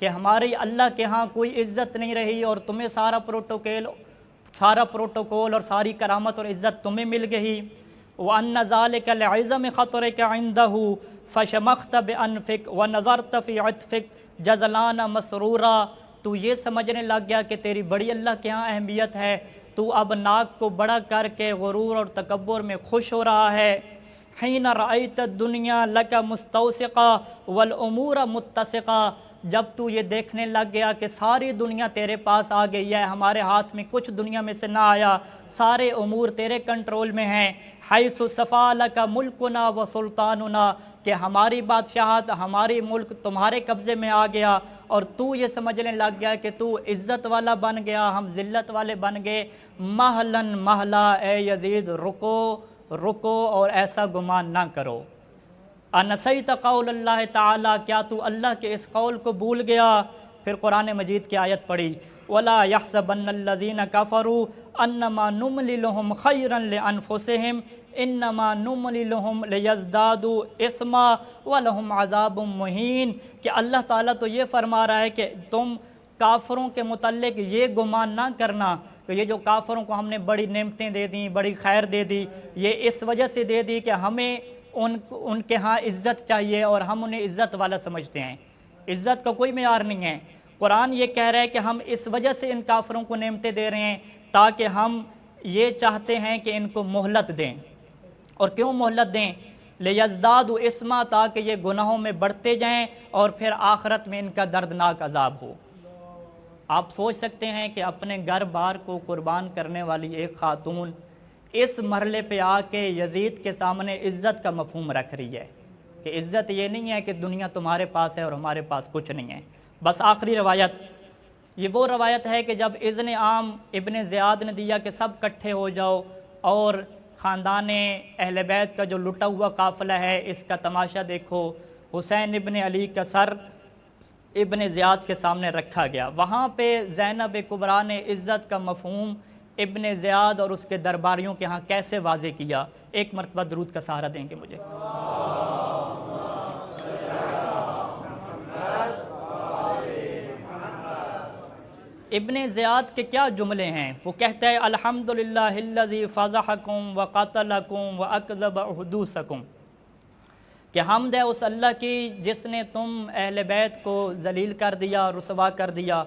کہ ہماری اللہ کے ہاں کوئی عزت نہیں رہی اور تمہیں سارا پروٹوکول اور ساری کرامت اور عزت تمہیں مل گئی. وَأَنَّ ذَلِكَ لِعِظَمِ خَطْرِكَ عِنْدَهُ فَشَمَخْتَ بِأَنفِكَ وَنَظَرْتَ فِي عِطْفِكَ جَزْلَانَ مَسْرُورًا. تو یہ سمجھنے لگ گیا کہ تیری بڑی اللہ کے ہاں اہمیت ہے، تو اب ناک کو بڑا کر کے غرور اور تکبر میں خوش ہو رہا ہے. حین رأیت الدنیا لک مستوثقا والامور متسقا. جب تو یہ دیکھنے لگ گیا کہ ساری دنیا تیرے پاس آ گئی ہے، ہمارے ہاتھ میں کچھ دنیا میں سے نہ آیا، سارے امور تیرے کنٹرول میں ہیں. حیث صفا لک ملکنا و سلطاننا، کہ ہماری بادشاہت، ہماری ملک تمہارے قبضے میں آ گیا اور تو یہ سمجھنے لگ گیا کہ تو عزت والا بن گیا، ہم ذلت والے بن گئے. مہلاً مہلا، اے یزید رکو رکو اور ایسا گمان نہ کرو. انسیت قول اللہ تعالی، کیا تو اللہ کے اس قول کو بھول گیا؟ پھر قرآن مجید کی آیت پڑھی، وَلَا يَحْسَبَنَّ الَّذِينَ كَفَرُوا أَنَّمَا نُمْلِي لَهُمْ خَيْرًا لِأَنفُسِهِمْ إِنَّمَا نُمْلِي لَهُمْ لِيَزْدَادُوا إِثْمًا وَلَهُمْ عَذَابٌ مُّهِينٌ. کہ اللہ تعالیٰ تو یہ فرما رہا ہے کہ تم کافروں کے متعلق یہ گمان نہ کرنا کہ یہ جو کافروں کو ہم نے بڑی نعمتیں دے دیں، بڑی خیر دے دی، یہ اس وجہ سے دے دی کہ ہمیں ان کے ہاں عزت چاہیے اور ہم انہیں عزت والا سمجھتے ہیں. عزت کا کوئی معیار نہیں ہے. قرآن یہ کہہ رہا ہے کہ ہم اس وجہ سے ان کافروں کو نعمتیں دے رہے ہیں تاکہ ہم یہ چاہتے ہیں کہ ان کو مہلت دیں. اور کیوں مہلت دیں؟ لِيَزْدَادُوا إِثْمًا، تاکہ یہ گناہوں میں بڑھتے جائیں اور پھر آخرت میں ان کا دردناک عذاب ہو. آپ سوچ سکتے ہیں کہ اپنے گھر بار کو قربان کرنے والی ایک خاتون اس مرحلے پہ آ کے یزید کے سامنے عزت کا مفہوم رکھ رہی ہے کہ عزت یہ نہیں ہے کہ دنیا تمہارے پاس ہے اور ہمارے پاس کچھ نہیں ہے. بس آخری روایت، یہ وہ روایت ہے کہ جب اذن عام ابن زیاد نے دیا کہ سب کٹھے ہو جاؤ اور خاندان اہل بیت کا جو لٹا ہوا قافلہ ہے اس کا تماشا دیکھو، حسین ابن علی کا سر ابن زیاد کے سامنے رکھا گیا. وہاں پہ زینب کبریٰ نے عزت کا مفہوم ابن زیاد اور اس کے درباریوں کے ہاں کیسے واضح کیا. ایک مرتبہ درود کا سہارا دیں گے مجھے. ابن زیاد کے کیا جملے ہیں؟ وہ کہتا ہے الحمدللہ الذی فضحکم وقتلکم واکذب حدوثکم، کہ حمد ہے اس اللہ کی جس نے تم اہل بیت کو ذلیل کر دیا، رسوا کر دیا،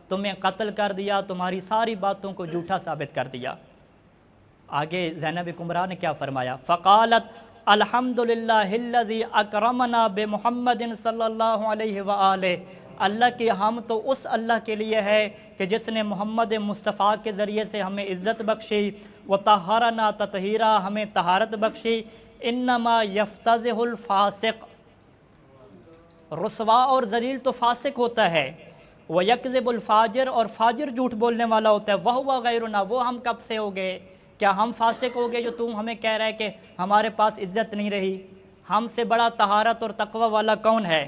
تمہیں قتل کر دیا، تمہاری ساری باتوں کو جھوٹا ثابت کر دیا. آگے زینب کبریٰ نے کیا فرمایا؟ فقالت الحمدللہ الذی اکرمنا بمحمد صلی اللہ علیہ وآلہ. اللہ کی حمد تو اس اللہ کے لیے ہے کہ جس نے محمد مصطفیٰ کے ذریعے سے ہمیں عزت بخشی، وطہرنا تطہیرا، ہمیں طہارت بخشی. انما یفتضح الفاسق، رسوا اور ذلیل تو فاسق ہوتا ہے، وَيَكْذِبُ الْفَاجِرُ، اور فاجر جھوٹ بولنے والا ہوتا ہے. وَهُوَ غَيْرُنَا، وہ ہم کب سے ہو گئے؟ کیا ہم فاسق ہو گئے جو تم ہمیں کہہ رہے کہ ہمارے پاس عزت نہیں رہی؟ ہم سے بڑا طہارت اور تقوی والا کون ہے؟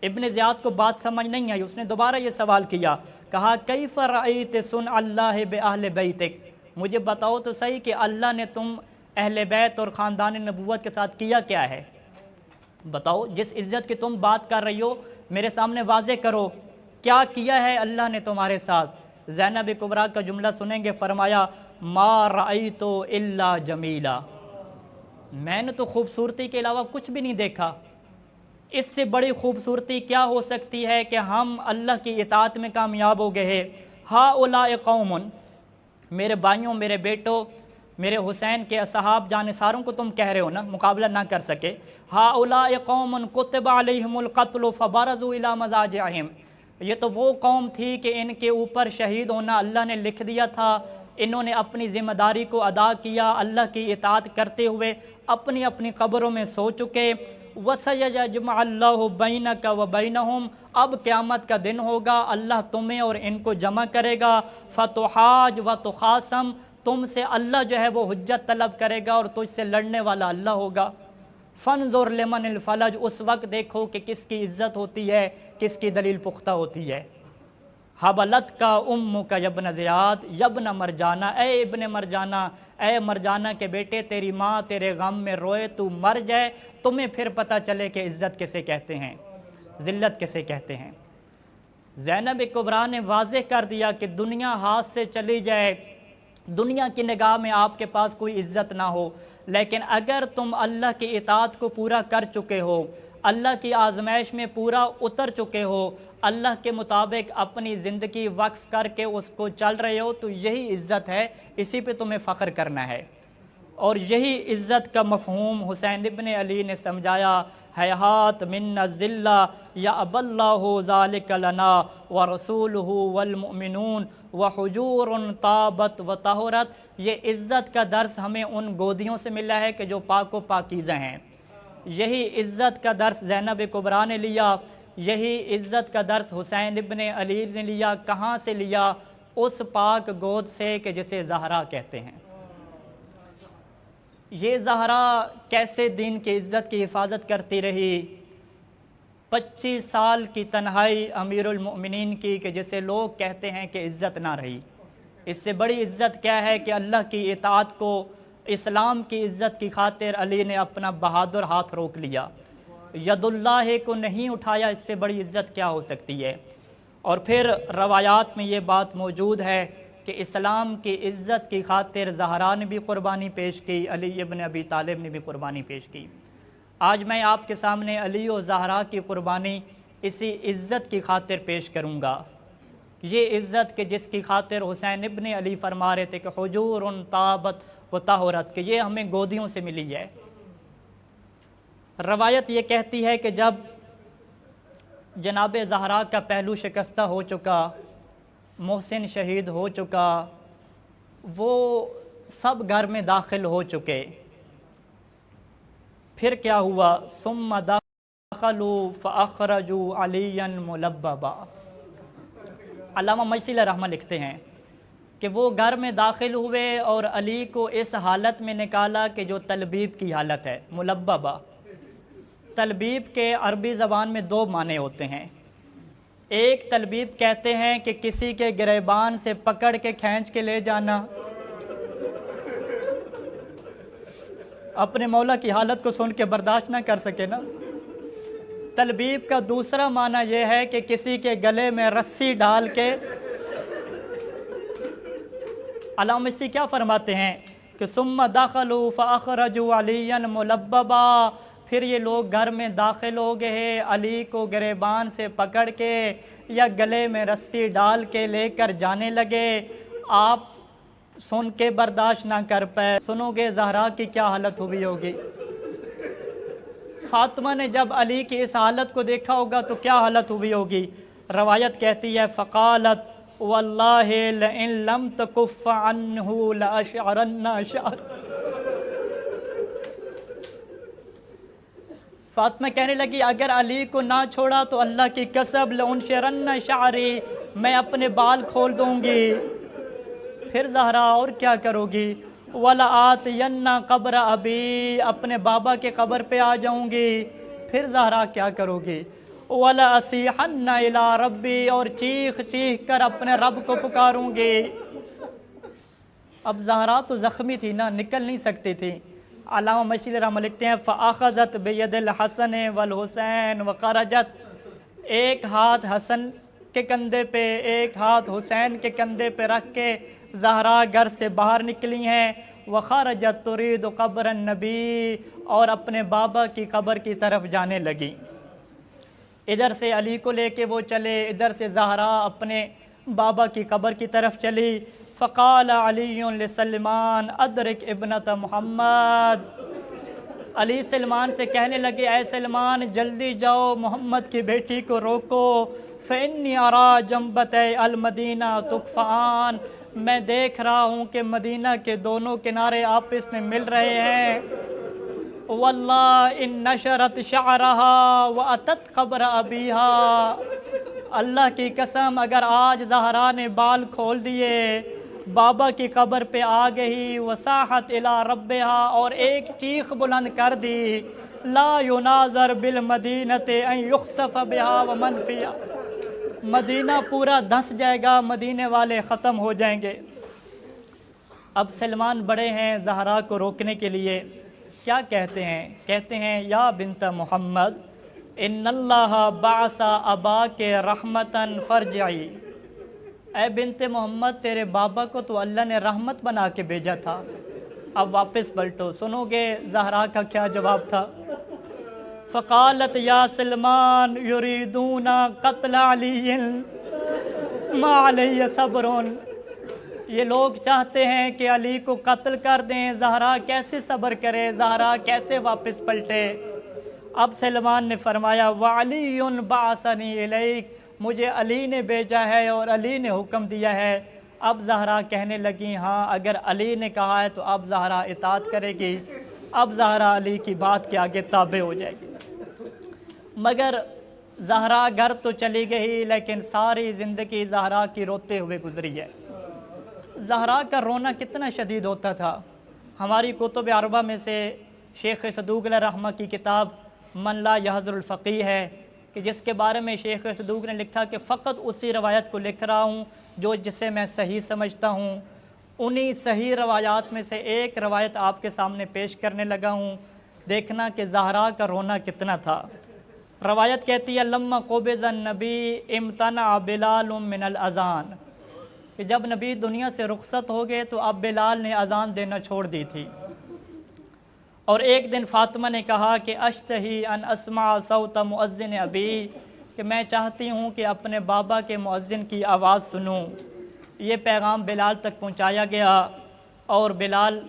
ابن زیاد کو بات سمجھ نہیں آئی. اس نے دوبارہ یہ سوال کیا، کہا کیف رأیت صنع اللہ بأہل بیتک، مجھے بتاؤ تو صحیح کہ اللہ نے تم اہل بیت اور خاندان نبوت کے ساتھ کیا کیا ہے؟ بتاؤ، جس عزت کی تم بات کر رہی ہو میرے سامنے واضح کرو، کیا کیا ہے اللہ نے تمہارے ساتھ؟ زینب کبریٰ کا جملہ سنیں گے. فرمایا ما رأیت الا جمیلا، میں نے تو خوبصورتی کے علاوہ کچھ بھی نہیں دیکھا. اس سے بڑی خوبصورتی کیا ہو سکتی ہے کہ ہم اللہ کی اطاعت میں کامیاب ہو گئے ہیں. ہؤلاء قوم، میرے بھائیوں، میرے بیٹوں، میرے حسین کے اصحاب جانثاروں کو تم کہہ رہے ہو نا، مقابلہ نہ کر سکے. ہؤلاء قوم کتب علیہم القتل فبرزوا الی مضاجعہم، یہ تو وہ قوم تھی کہ ان کے اوپر شہید ہونا اللہ نے لکھ دیا تھا. انہوں نے اپنی ذمہ داری کو ادا کیا، اللہ کی اطاعت کرتے ہوئے اپنی اپنی قبروں میں سو چکے. وَسَيَجْمَعُ اللَّهُ بَيْنَكَ وَبَيْنَهُمْ، اب قیامت کا دن ہوگا، اللہ تمہیں اور ان کو جمع کرے گا. فَتُحَاجُ وَتُخَاصَمْ، تم سے اللہ جو ہے وہ حجت طلب کرے گا اور تجھ سے لڑنے والا اللہ ہوگا. فَانظُرْ لِمَنِ الْفَلَجْ، اس وقت دیکھو کہ کس کی عزت ہوتی ہے، کس کی دلیل پختہ ہوتی ہے. حبلت کا امک یبن زیاد یبن مرجانہ، اے ابن مرجانہ، اے مرجانہ کے بیٹے، تیری ماں تیرے غم میں روئے، تو مر جائے، تمہیں پھر پتہ چلے کہ عزت کسے کہتے ہیں، ذلت کسے کہتے ہیں. زینب کبریٰ نے واضح کر دیا کہ دنیا ہاتھ سے چلی جائے، دنیا کی نگاہ میں آپ کے پاس کوئی عزت نہ ہو، لیکن اگر تم اللہ کی اطاعت کو پورا کر چکے ہو، اللہ کی آزمائش میں پورا اتر چکے ہو، اللہ کے مطابق اپنی زندگی وقف کر کے اس کو چل رہے ہو، تو یہی عزت ہے، اسی پہ تمہیں فخر کرنا ہے۔ اور یہی عزت کا مفہوم حسین ابن علی نے سمجھایا، حیات من الذلہ یا اب اللہ ذالک لنا ورسولہ والمؤمنون وحجور طابت وطہرت۔ یہ عزت کا درس ہمیں ان گودیوں سے ملا ہے کہ جو پاک و پاکیزہ ہیں۔ یہی عزت کا درس زینب کبریٰ نے لیا، یہی عزت کا درس حسین ابن علی نے لیا۔ کہاں سے لیا؟ اس پاک گود سے کہ جسے زہرا کہتے ہیں۔ یہ زہرا کیسے دین کی عزت کی حفاظت کرتی رہی؟ 25 سال کی تنہائی امیر المؤمنین کی کہ جسے لوگ کہتے ہیں کہ عزت نہ رہی۔ اس سے بڑی عزت کیا ہے کہ اللہ کی اطاعت کو، اسلام کی عزت کی خاطر علی نے اپنا بہادر ہاتھ روک لیا، ید اللہ کو نہیں اٹھایا۔ اس سے بڑی عزت کیا ہو سکتی ہے؟ اور پھر روایات میں یہ بات موجود ہے کہ اسلام کی عزت کی خاطر زہرا نے بھی قربانی پیش کی، علی ابن ابی طالب نے بھی قربانی پیش کی۔ آج میں آپ کے سامنے علی و زہرا کی قربانی اسی عزت کی خاطر پیش کروں گا۔ یہ عزت کہ جس کی خاطر حسین ابن علی فرما رہے تھے کہ حجور طابت و طہرت، کہ یہ ہمیں گودیوں سے ملی ہے۔ روایت یہ کہتی ہے کہ جب جناب زہرا کا پہلو شکستہ ہو چکا، محسن شہید ہو چکا، وہ سب گھر میں داخل ہو چکے، پھر کیا ہوا؟ ثم دخلوا فاخرجوا علیا ملببا۔ علامہ مجلسی علیہ رحمہ لکھتے ہیں کہ وہ گھر میں داخل ہوئے اور علی کو اس حالت میں نکالا کہ جو تلبیب کی حالت ہے، ملببا۔ تلبیب کے عربی زبان میں 2 معنی ہوتے ہیں۔ ایک تلبیب کہتے ہیں کہ کسی کے گریبان سے پکڑ کے کھینچ کے لے جانا، اپنے مولا کی حالت کو سن کے برداشت نہ کر سکے نا۔ تلبیب کا دوسرا معنی یہ ہے کہ کسی کے گلے میں رسی ڈال کے۔ علامہ مصری کیا فرماتے ہیں کہ ثم دخلوا فاخرجوا علیا ملببا، پھر یہ لوگ گھر میں داخل ہو گئے، علی کو گریبان سے پکڑ کے یا گلے میں رسی ڈال کے لے کر جانے لگے۔ آپ سن کے برداشت نہ کر پائے۔ سنو گے زہرا کی کیا حالت ہوئی ہوگی؟ فاطمہ نے جب علی کی اس حالت کو دیکھا ہوگا تو کیا حالت ہوئی ہوگی؟ روایت کہتی ہے فقالت واللہ لئن لم تکف عنہ لأشعرن شعر۔ فاطمہ کہنے لگی اگر علی کو نہ چھوڑا تو اللہ کی قسم لأنشرن شعری، میں اپنے بال کھول دوں گی۔ پھر زہرا اور کیا کرو گی؟ وَلَآتِيَنَّ قَبْرَ أَبِي، اپنے بابا کے قبر پہ آ جاؤں گی۔ پھر زہرا کیا کرو گی؟ وَلَأَصِيحَنَّ إِلَىٰ رَبِّي، اور چیخ چیخ کر اپنے رب کو پکاروں گی۔ اب زہرا تو زخمی تھی نا، نکل نہیں سکتی تھی۔ علامہ مجلسی رحمہ لکھتے ہیں فَأَخَذَتْ بِيَدِ الْحَسَنِ وَالْحُسَيْنِ وَخَرَجَتْ، ایک ہاتھ حسن کے کندھے پہ، ایک ہاتھ حسین کے کندھے پہ رکھ کے زہرا گھر سے باہر نکلی ہیں۔ وَخَرَجَتْ تُرِيدُ قَبْرَ النَّبِي، اور اپنے بابا کی قبر کی طرف جانے لگی۔ ادھر سے علی کو لے کے وہ چلے، ادھر سے زہرا اپنے بابا کی قبر کی طرف چلی۔ فقال علی لسلمان ادرک ابنت محمد، علی سلمان سے کہنے لگے اے سلمان جلدی جاؤ محمد کی بیٹی کو روکو۔ فإنی اری جنبتي المدینہ تکفعان، میں دیکھ رہا ہوں کہ مدینہ کے دونوں کنارے آپس میں مل رہے ہیں۔ واللہ ان نشرت شعرها واتت قبر ابیہا، اللہ کی قسم اگر آج زہرا نے بال کھول دیے، بابا کی قبر پہ آ گئی، وصاحت الی ربہا، اور ایک چیخ بلند کر دی، لا یناظر بالمدینۃ ان یخسف بہا ومن فیہا، مدینہ پورا دھنس جائے گا، مدینے والے ختم ہو جائیں گے۔ اب سلمان بڑے ہیں زہرا کو روکنے کے لیے، کیا کہتے ہیں؟ کہتے ہیں یا بنت محمد ان اللہ بعث اباک رحمتاً فرجعی، اے بنت محمد تیرے بابا کو تو اللہ نے رحمت بنا کے بھیجا تھا، اب واپس پلٹو۔ سنو گے زہرا کا کیا جواب تھا؟ فقالت یا سلمان یریدون قتل علی ما علی صبر، یہ لوگ چاہتے ہیں کہ علی کو قتل کر دیں، زہرا کیسے صبر کرے، زہرا کیسے واپس پلٹے؟ اب سلمان نے فرمایا وعلی بعثنی الیک، مجھے علی نے بھیجا ہے اور علی نے حکم دیا ہے۔ اب زہرا کہنے لگی ہاں اگر علی نے کہا ہے تو اب زہرا اطاعت کرے گی، اب زہرا علی کی بات کے آگے تابع ہو جائے گی۔ مگر زہرا گھر تو چلی گئی لیکن ساری زندگی زہرا کی روتے ہوئے گزری ہے۔ زہرا کا رونا کتنا شدید ہوتا تھا۔ ہماری کتب اربعہ میں سے شیخ صدوق علیہ رحمہ کی کتاب من لا یحضر الفقیہ ہے کہ جس کے بارے میں شیخ صدوق نے لکھا کہ فقط اسی روایت کو لکھ رہا ہوں جسے میں صحیح سمجھتا ہوں، انہی صحیح روایات میں سے ایک روایت آپ کے سامنے پیش کرنے لگا ہوں، دیکھنا کہ زہرا کا رونا کتنا تھا۔ روایت کہتی ہے لما قبض النبی امتنع بلال من الاذان، کہ جب نبی دنیا سے رخصت ہو گئے تو اب بلال نے اذان دینا چھوڑ دی تھی۔ اور ایک دن فاطمہ نے کہا کہ اشتہی ان اسمع صوت مؤذن ابی، کہ میں چاہتی ہوں کہ اپنے بابا کے مؤذن کی آواز سنوں۔ یہ پیغام بلال تک پہنچایا گیا اور بلال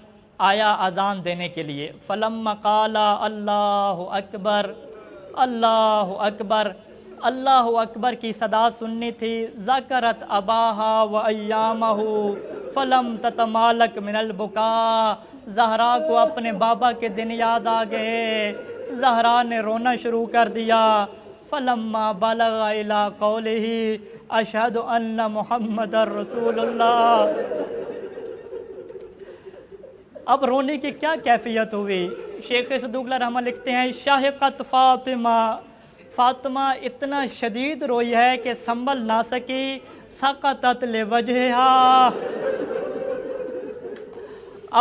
آیا اذان دینے کے لیے۔ فلما قال اللہ اکبر اللہ اکبر، اللہ اکبر کی صدا سننی تھی، ذکرت اباہا و ایامہ فلم تتمالک من البکا، زہرا کو اپنے بابا کے دن یاد آ گئے، زہرا نے رونا شروع کر دیا۔ فلما بلغ الی قولہ اشہد ان محمد رسول اللہ، اب رونے کی کیا کیفیت ہوئی؟ شیخ صدوق علیہ رحمہ لکھتے ہیں شہقت فاطمہ، فاطمہ اتنا شدید روئی ہے کہ سنبھل نہ سکی، سقطت لوجہہا،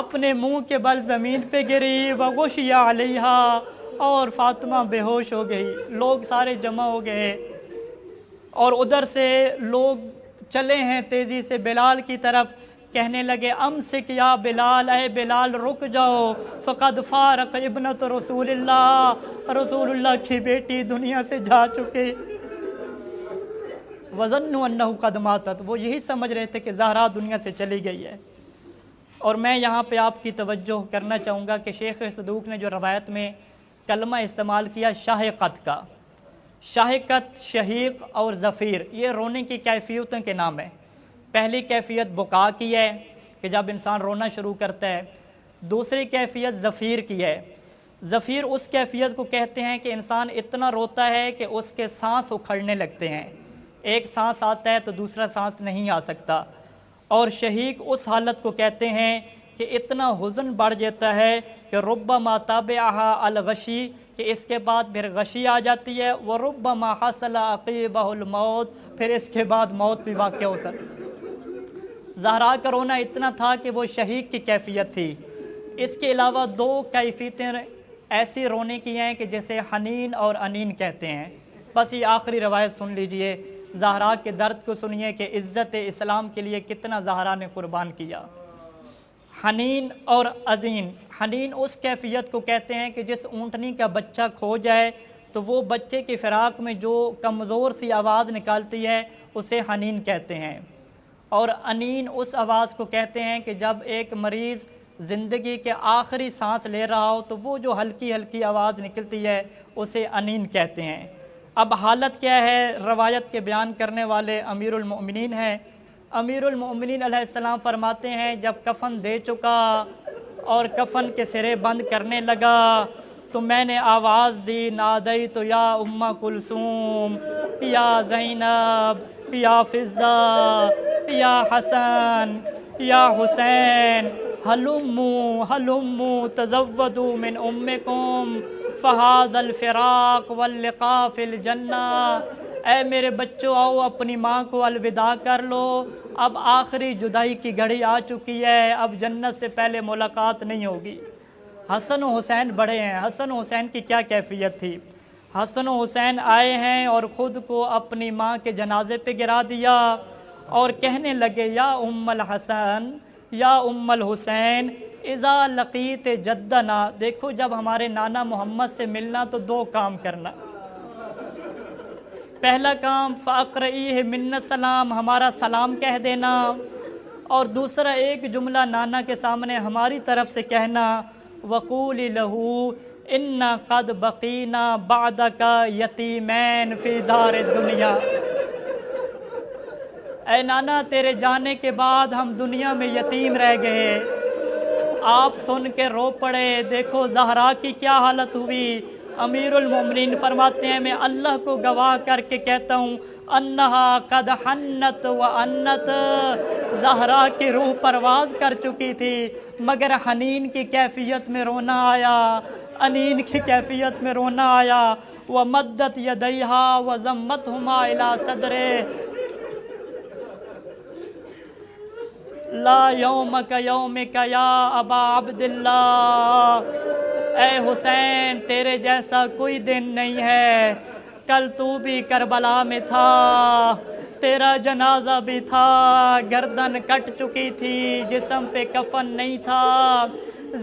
اپنے منہ کے بل زمین پہ گری، وغشی علیہا، اور فاطمہ بے ہوش ہو گئی۔ لوگ سارے جمع ہو گئے اور ادھر سے لوگ چلے ہیں تیزی سے بلال کی طرف، کہنے لگے امسک یا بلال، اے بلال رک جاؤ، فقد فارق ابنت رسول اللہ، رسول اللہ کی بیٹی دنیا سے جا چکی۔ وظنوا انہ قد ماتت، وہ یہی سمجھ رہے تھے کہ زہرا دنیا سے چلی گئی ہے۔ اور میں یہاں پہ آپ کی توجہ کرنا چاہوں گا کہ شیخ صدوق نے جو روایت میں کلمہ استعمال کیا شاہقت کا، شاہقت، شہیق اور زفیر، یہ رونے کی کیفیتوں کے نام ہیں۔ پہلی کیفیت بکا کی ہے کہ جب انسان رونا شروع کرتا ہے، دوسری کیفیت زفیر کی ہے۔ زفیر اس کیفیت کو کہتے ہیں کہ انسان اتنا روتا ہے کہ اس کے سانس اکھڑنے لگتے ہیں، ایک سانس آتا ہے تو دوسرا سانس نہیں آ سکتا۔ اور شہیق اس حالت کو کہتے ہیں کہ اتنا حزن بڑھ جاتا ہے کہ ربما تابعہا الغشی، کہ اس کے بعد پھر غشی آ جاتی ہے، وربما حصل عقیبہ الموت، پھر اس کے بعد موت بھی واقع ہو سکتی ہے۔ زہرا کا رونا اتنا تھا کہ وہ شہیق کی کیفیت تھی۔ اس کے علاوہ دو کیفیتیں ایسی رونے کی ہیں کہ جسے حنین اور انین کہتے ہیں۔ بس یہ آخری روایت سن لیجئے، زہرا کے درد کو سنیے کہ عزت اسلام کے لیے کتنا زہرا نے قربان کیا۔ حنین اور عزین، حنین اس کیفیت کو کہتے ہیں کہ جس اونٹنی کا بچہ کھو جائے تو وہ بچے کی فراق میں جو کمزور سی آواز نکالتی ہے اسے حنین کہتے ہیں۔ اور انین اس آواز کو کہتے ہیں کہ جب ایک مریض زندگی کے آخری سانس لے رہا ہو تو وہ جو ہلکی ہلکی آواز نکلتی ہے اسے انین کہتے ہیں۔ اب حالت کیا ہے؟ روایت کے بیان کرنے والے امیر المؤمنین ہیں۔ امیر المؤمنین علیہ السلام فرماتے ہیں جب کفن دے چکا اور کفن کے سرے بند کرنے لگا تو میں نے آواز دی نادیت یا ام کلثوم یا زینب یا فضہ یا حسن یا حسین ہلموا ہلموا تزودوا من امکم فہذا الفراق واللقاء فی الجنہ، اے میرے بچوں آؤ اپنی ماں کو الوداع کر لو، اب آخری جدائی کی گھڑی آ چکی ہے، اب جنت سے پہلے ملاقات نہیں ہوگی۔ حسن و حسین بڑے ہیں، حسن و حسین کی کیا کیفیت تھی؟ حسن و حسین آئے ہیں اور خود کو اپنی ماں کے جنازے پہ گرا دیا اور کہنے لگے یا ام الحسن یا ام الحسین اذا لقیت جدنا. دیکھو جب ہمارے نانا محمد سے ملنا تو دو کام کرنا. پہلا کام فاقرئیہ منا السلام، ہمارا سلام کہہ دینا، اور دوسرا ایک جملہ نانا کے سامنے ہماری طرف سے کہنا وقولی لہو انا قد بقینا بعدک یتیمین فی دار الدنیا. اے نانا تیرے جانے کے بعد ہم دنیا میں یتیم رہ گئے. آپ سن کے رو پڑے. دیکھو زہرا کی کیا حالت ہوئی. امیر المومنین فرماتے ہیں میں اللہ کو گواہ کر کے کہتا ہوں انہا قد حنت و انت، زہرا کی روح پرواز کر چکی تھی مگر حنین کی کیفیت میں رونا آیا، انین کی کیفیت میں رونا آیا. ومدت یدیہا وضمتہما الی صدرہ لا یومک یومک یا ابا عبداللہ. اے حسین تیرے جیسا کوئی دن نہیں ہے. کل تو بھی کربلا میں تھا، تیرا جنازہ بھی تھا، گردن کٹ چکی تھی، جسم پہ کفن نہیں تھا.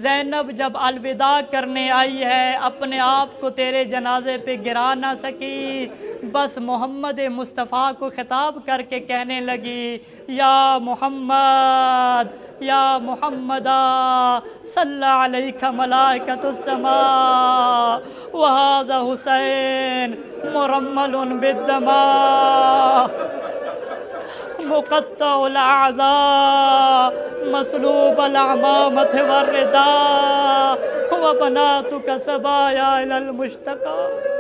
زینب جب الوداع کرنے آئی ہے اپنے آپ کو تیرے جنازے پہ گرا نہ سکی، بس محمد مصطفیٰ کو خطاب کر کے کہنے لگی یا محمد یا محمدا صلی علیک ملائکۃ السماء وہذا حسین مرمل بالدماء مقطع الاعضاء مسلوب العمامۃ والرداء وبناتک سبایا الی المشتقى.